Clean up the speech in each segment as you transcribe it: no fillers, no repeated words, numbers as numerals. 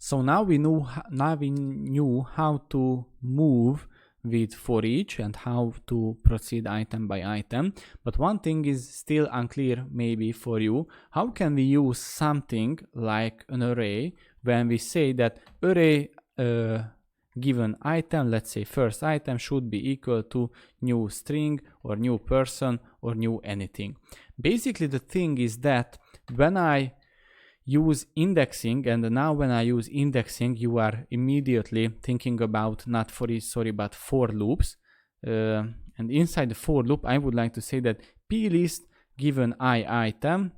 So now we knew how to move with for each and how to proceed item by item. But one thing is still unclear maybe for you. How can we use something like an array when we say that array given item, let's say first item, should be equal to new string or new person or new anything? Basically the thing is that when I use indexing, and now when I use indexing, you are immediately thinking about not for each, sorry, but for loops. And inside the for loop, I would like to say that plist given I item,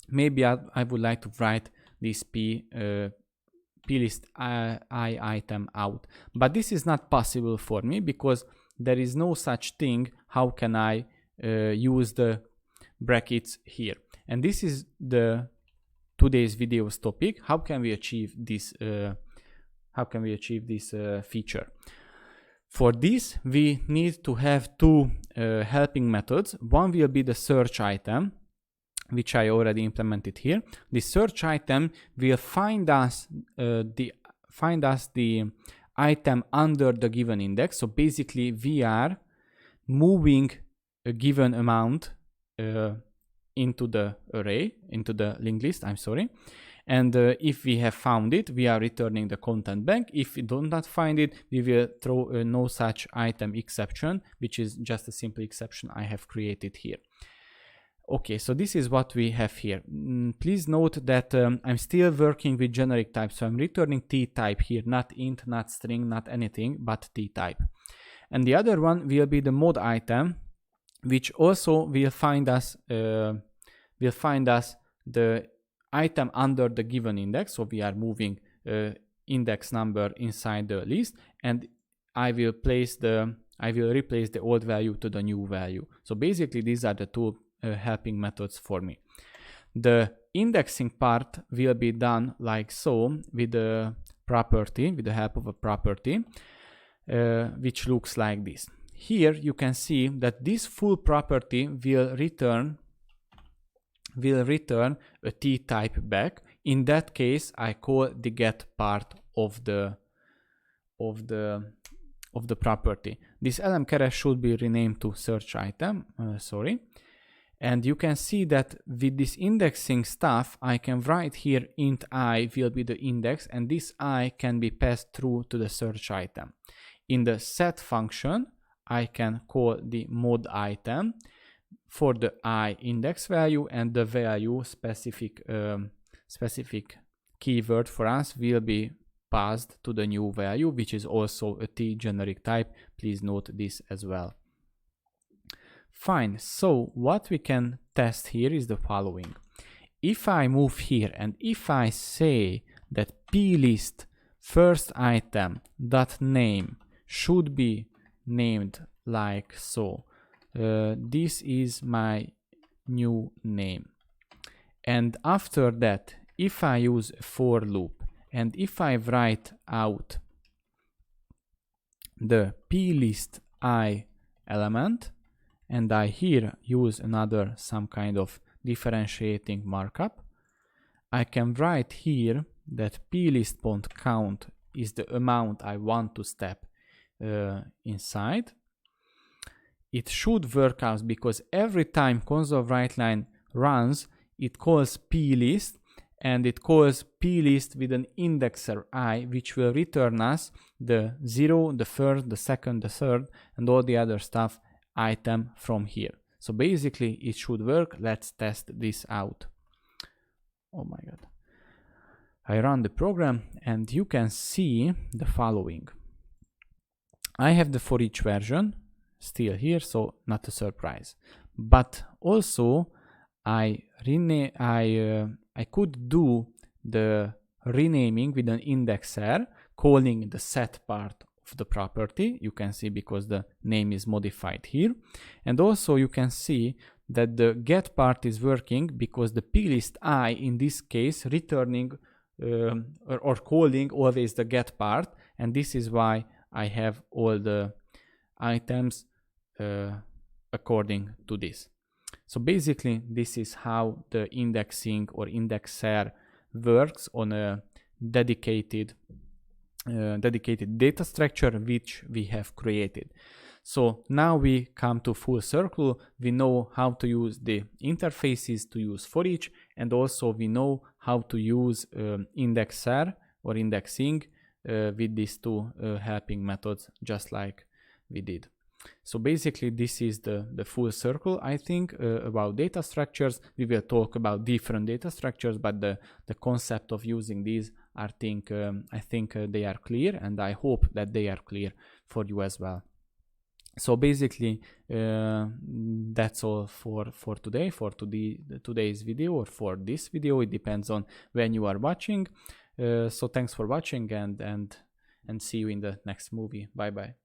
maybe I would like to write this plist I item out. But this is not possible for me because there is no such thing. How can I use the brackets here? And this is the today's video's topic. How can we achieve this? Feature? For this, we need to have two helping methods. One will be the search item, which I already implemented here. The search item will find us the item under the given index. So basically, we are moving a given amount into the array, into the linked list, I'm sorry. And if we have found it, we are returning the content back. If we do not find it, we will throw a no such item exception, which is just a simple exception I have created here. Okay, so this is what we have here. Please note that I'm still working with generic type. So I'm returning T type here, not int, not string, not anything, but T type. And the other one will be the mod item, which also will find us the item under the given index. So we are moving index number inside the list, and I will replace the old value to the new value. So basically these are the two helping methods for me. The indexing part will be done like so with the property, with the help of a property, which looks like this. Here you can see that this full property will return a T type back. In that case, I call the get part of the property. This lm should be renamed to search item. And you can see that with this indexing stuff, I can write here int I will be the index, and this I can be passed through to the search item. In the set function, I can call the mod item for the I index value, and the value specific keyword for us will be passed to the new value, which is also a T generic type. Please note this as well. Fine, so what we can test here is the following. If I move here and if I say that plist first item dot name should be named like so, this is my new name, and after that if I use a for loop and if I write out the plist I element, and I here use another some kind of differentiating markup, I can write here that plist.count is the amount I want to step inside. It should work out because every time console writeline runs, it calls plist, and it calls plist with an indexer I, which will return us the 0, the first, the second, the third, and all the other stuff item from here. So basically it should work. Let's test this out. Oh my god. I run the program and you can see the following. I have the for each version still here, so not a surprise. But also I could do the renaming with an indexer, calling the set part of the property. You can see because the name is modified here. And also you can see that the get part is working because the plist I in this case returning or calling always the get part, and this is why I have all the items according to this. So basically this is how the indexing or indexer works on a dedicated data structure which we have created. So now we come to full circle. We know how to use the interfaces to use for each, and also we know how to use indexer or indexing with these two helping methods, just like we did. So basically this is the full circle, I think, about data structures. We will talk about different data structures, but the concept of using these, I think they are clear, and I hope that they are clear for you as well. So basically that's all for today, for today's video, or for this video. It depends on when you are watching. So thanks for watching, and see you in the next movie. Bye bye.